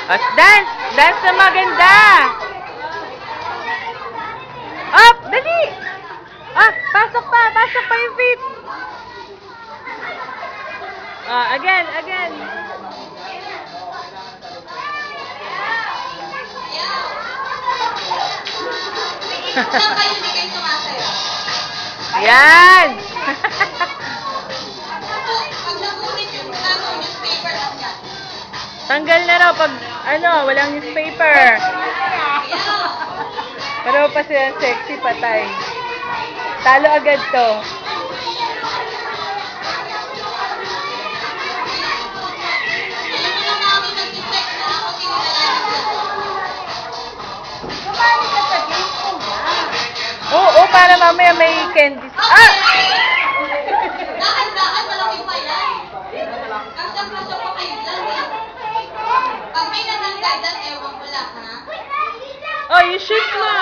At dance! Dance na maganda! Up! Dali! Ah, pasok pa! Pasok pa yung feet! Ah, again, again. Yan! Tanggal na raw pag, walang newspaper. Pero pa siya sexy patay. Talo agad to. Oo, para mamaya may candies. Ah! Dahan-dahan, malaki pa yan. Ang sakla-sakla pa kayo dyan. Pag may natanggal dyan, ewan ko lang, ha? Oh, you shoot mo.